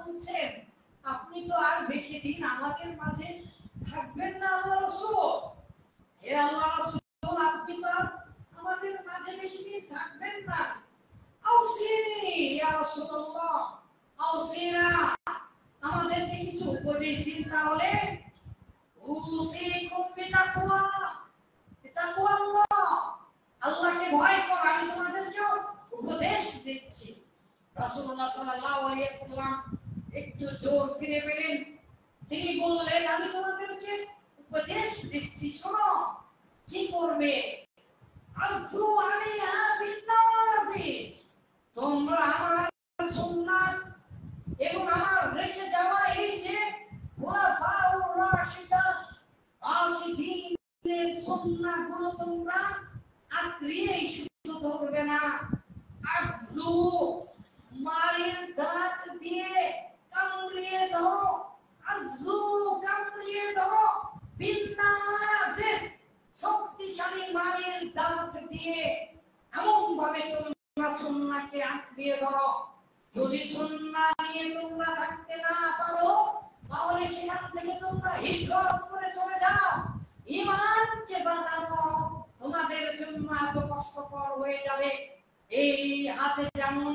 বলছেন আপনি তো আর বেশি দিন আমাদের মাঝে থাকবেন না আল্লাহ রাসূল। হে আল্লাহ রাসূল, আপনি তো আর আমাদের মাঝে বেশি দিন থাকবেন না। আউসিনি ইয়া রাসূলুল্লাহ, আউসিনা, আমাদেরকে কিছু উপদেশ দিন তাহলে। উসিকুম বিতাকওয়া, বিতাকওয়াল্লাহ, আল্লাহকে ভয় করো, আমি তোমাদেরকে উপদেশ দিচ্ছি। রাসূলুল্লাহ সাল্লাল্লাহু আলাইহি ওয়াসাল্লাম একটু জোর ফিরে পেলেন, তিনি বললেন আমি তোমাদেরকে উপদেশ দিচ্ছি, শোনো কি করবে। আযু আলাইহা বিন্নাওয়াজিজ, তোমরা আমার সুন্নাত এবং আমার রেখে যাওয়া এই যে খুলাফাউর রাশিদান, রাশিদিনের সুন্নাহগুলো তোমরা আঁকড়িয়েই শুধু ধরবে না, আযু, মারির দাঁত দিয়ে কামড়িয়ে ধরো, আযু, কামড়িয়ে ধরো, বিন্নাওয়াজিজ, শক্তিশালী মারির দাঁত দিয়ে এমন ভাবে তোমরা সুন্নাহকে আঁকড়িয়ে ধরো, যদি সুন্নাহ নিয়ে তোমরা থাকতে না পারো তাহলে সেখান থেকে তোমরা হিজরত করে চলে যাও। ঈমানকে বাঁচানো তোমাদের জন্য এত কষ্টকর হয়ে যাবে, এই হাতে যেমন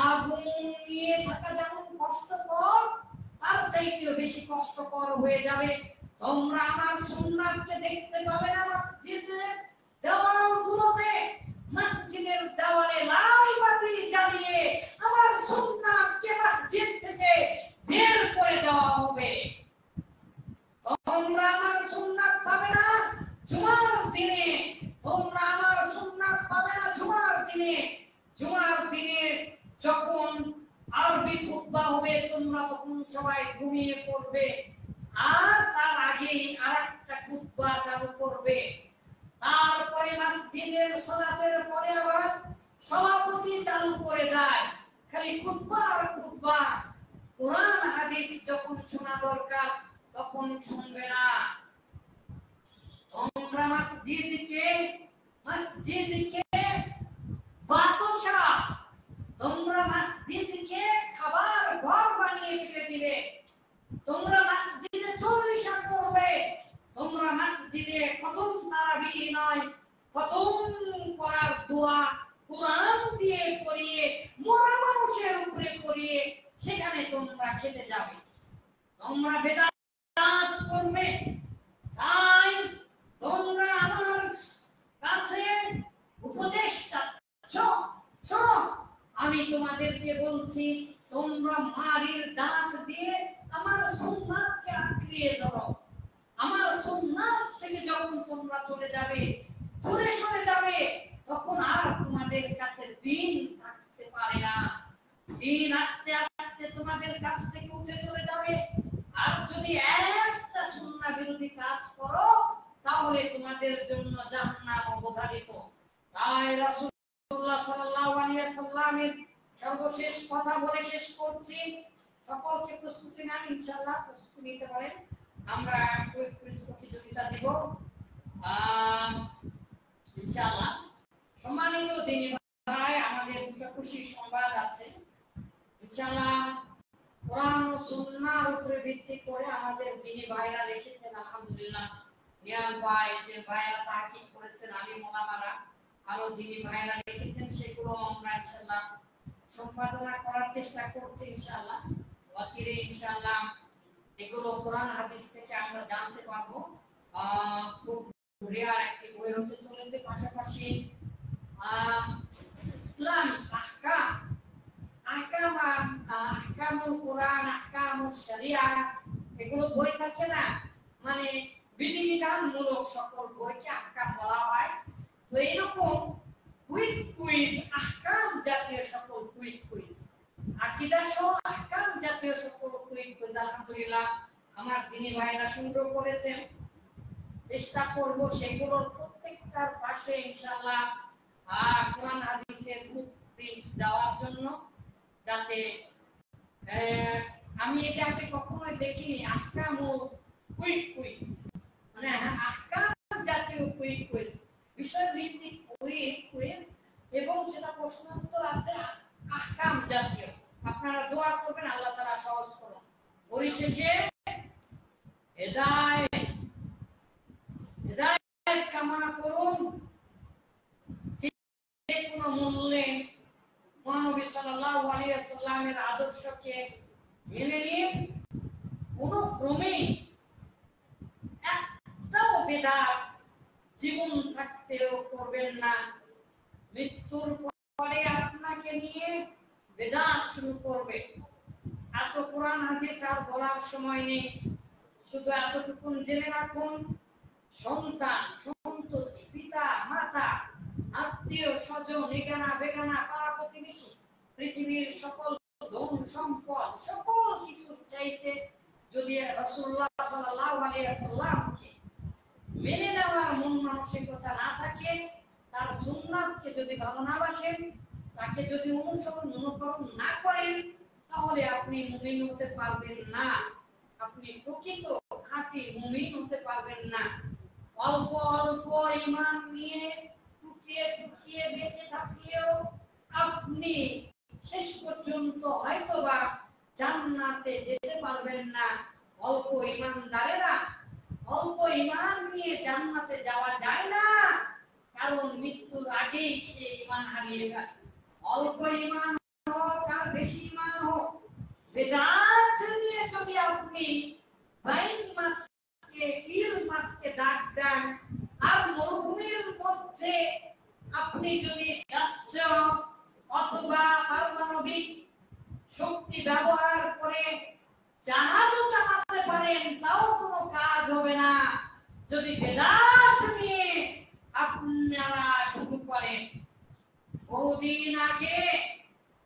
আগুন নিয়ে থাকা যেমন কষ্টকর, তার চাইতেও বেশি কষ্টকর হয়ে যাবে। তোমরা আমার সুন্নাহকে দেখতে পাবে না মসজিদের দেওয়ালগুলোতে, মসজিদের দেওয়ালে লাল বাতি জ্বালিয়ে আমার সুন্নাহকে মসজিদ থেকে বের করে দেওয়া হবে। তোমরা আমার সুন্নাহ পাবে না জুমার দিনে, তোমরা আমার সুন্নাহ পাবে না জুমার দিনে। জুমার দিনে যখন আরবি খুতবা হবে তোমরা তখন সবাই ঘুমিয়ে পড়বে, আর তার আগেই আরেকটা খুতবা চালু করবে। তারপরে মসজিদের সালাতের পরে আবার সভাপতি চালু করে দেয়, খালি খুতবা আর খুতবা। কোরআন হাদিস যখন শোনা দরকার তখন শুনবে না। তোমরা মসজিদকে বাদশা, তোমরা মসজিদকে খাবার ঘর বানিয়ে ফেলে দিবে। তোমরা মসজিদে চল্লিশা করবে, তোমরা মসজিদে খতম তারাবি নয়, খতম করার দোয়া কোরআন দিয়ে পড়িয়ে মরা মানুষের উপরে পড়িয়ে সেখানে তোমরা খেতে যাবে, তোমরা বেদাত করবে। তাই তোমরা আমার কাছে উপদেশ চাচ্ছ, শোনো আমি তোমাদেরকে বলছি তোমরা মারির দাঁত দিয়ে আমার সুন্নাহকে আঁকড়িয়ে ধরো। আমার সুন্নাহ থেকে যখন তোমরা চলে যাবে, দূরে সরে যাবে, তখন আর তোমাদের কাছে দ্বীন থাকতে পারে না। দ্বীন আস্তে আস্তে তোমাদের কাছ থেকে উঠে চলে যাবে। আর যদি একটা সুন্নাহ বিরোধী কাজ করো তাহলে তোমাদের জন্য জাহান্নাম অবধারিত। তাই রাসূলুল্লাহ সাল্লাল্লাহু আলাইহি ওয়াসাল্লামের সর্বশেষ কথা বলে শেষ করছি। সকলকে প্রস্তুতি নেন, ইনশাআল্লাহ প্রস্তুতি নিতে পারেন। আমরা কুইজ প্রতিযোগিতা দিব ইনশাআল্লাহ। সম্মানিত দিনী ভাই, আমাদের দুটো খুশির সংবাদ আছে ইনশাআল্লাহ। কোরআন ও সুন্নাহর উপরে ভিত্তি করে আমাদের দিনী ভাইরা লিখেছেন আলহামদুলিল্লাহ। নিয়াম ভাই যে ভাইরা তাহকিক করেছেন, আলিম ওলামারা আরো দিনী ভাইরা লিখেছেন, সেগুলো আমরা ইনশাআল্লাহ সম্পাদনা করার চেষ্টা করছি ইনশাআল্লাহ। অচিরে ইনশাআল্লাহ এগুলো কোরআন হাদিস থেকে আমরা জানতে পারবো। খুব রেয়ার একটি বই হতে চলেছে। পাশাপাশি ইসলামিক আহকামুল কোরআন, আহকামুস শরিয়া, এগুলো বই থাকে না, মানে বিধিবিধানমূলক সকল বইকে আহকাম বলা হয়। তো এরকম কুইজ আহকাম জাতীয় সকল কুইজ আকীদা সহ আহকাম জাতীয় সকল কুইজ আলহামদুলিল্লাহ আমার দিনী ভাইরা সংগ্রহ করেছেন। চেষ্টা করব সেগুলোর প্রত্যেকটার পাশে ইনশাআল্লাহ কোরআন হাদিসের প্রিন্ট দেওয়ার জন্য, যাতে আমি এটা আগে কখনোই দেখিনি। আহকামুল কুইজ মানে আহকাম জাতীয় কুইজ, বিষয় ভিত্তিক কুইজ এবং সেটা প্রশ্ন উত্তর আছে আহকাম জাতীয়। আপনারা দোয়া করবেন আল্লাহ তাআলা সহজ করো। পরিশেষে হেদায়েত কামনা করুন, যে কোনো মূল্যে মহানবী সাল্লাল্লাহু আলাইহি ওয়াসাল্লামের আদর্শকে মেনে নিন। কোনো ক্রমেই একটাও বিদআত জীবন থাকতেও করবেন না। মৃত্যুর পরে আপনাকে নিয়ে বিদআত শুরু করবে। এত কোরআন হাদিস আর বলার সময় নেই, শুধু এতটুকু জেনে রাখুন, সন্তান সন্ততি পিতা মাতা আত্মীয় স্বজন এগানা বেগানা পাড়া প্রতিবেশী পৃথিবীর সকল ধন সম্পদ সকল কিছুর চাইতে যদি রাসূলুল্লাহ সাল্লাল্লাহু আলাইহি ওয়াসাল্লামকে মেনে নেওয়ার মন মানসিকতা না থাকে, তার সুন্নাতকে যদি ভালো না বাসেন, তাকে যদি অনুকরণ না করেন, তাহলে আপনি মুমিন হতে পারবেন না। আপনি প্রকৃত খাঁটি মুমিন হতে পারবেন না। অল্প অল্প ঈমান নিয়ে টুকিয়ে টুকিয়ে বেঁচে থাকলেও আপনি শেষ পর্যন্ত হয়তোবা জান্নাতে যেতে পারবেন না। অল্প ঈমানদারেরা অল্প ঈমান নিয়ে জান্নাতে যাওয়া যায় না, কারণ মৃত্যুর আগেই সে ঈমান হারিয়ে যায়। অল্প ঈমান হোক আর বেশি ঈমান হোক, বেদাত নিয়ে যদি আপনি বাইন মাসকে ইল মাসকে ডাক দেন, আর মরুভূমির মধ্যে আপনি যদি রাষ্ট্র অথবা পারমাণবিক শক্তি ব্যবহার করে জাহাজও চালাতে পারেন, তাও কোনো কাজ হবে না যদি বেদাত নিয়ে আপনারা শুরু করেন। বহুদিন আগে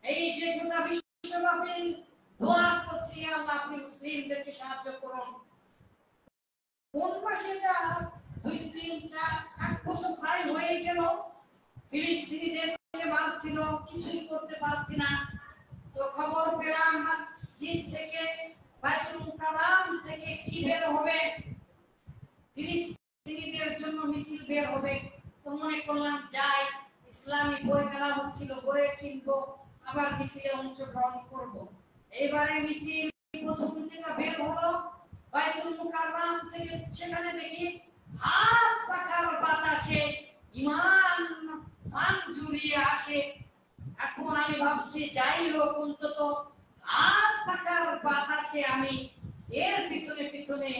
এই যে গোটা বিশ্বব্যাপী দোয়া করছি, আল্লাহ আপনি মুসলিমদেরকে সাহায্য করুন। কোন মাসে যা 2, 3, 4, 8 বছর প্রায় হয়ে গেল, ফিলিস্তিনিদের মারছিল, কিছুই করতে পারছি না। তো খবর পেলাম মসজিদ থেকে বাইতুল মুকাররম থেকে কি বের হবে, ফিলিস্তিনিদের জন্য মিছিল বের হবে। তো মনে করলাম যাই, ইসলামী বই মেলা হচ্ছিল, বইয়ে কিনবো, আবার মিছিলে অংশগ্রহণ করব। এবারে মিছিল প্রথম যেটা বের হলো বাইতুল মুকাররম থেকে, সেখানে দেখি হাত পাখার বাতাসে ঈমান পান জুড়িয়ে আসে। এখন আমি ভাবছি যাই হোক, অন্তত হাত পাখার বাতাসে আমি এর পিছনে পিছনে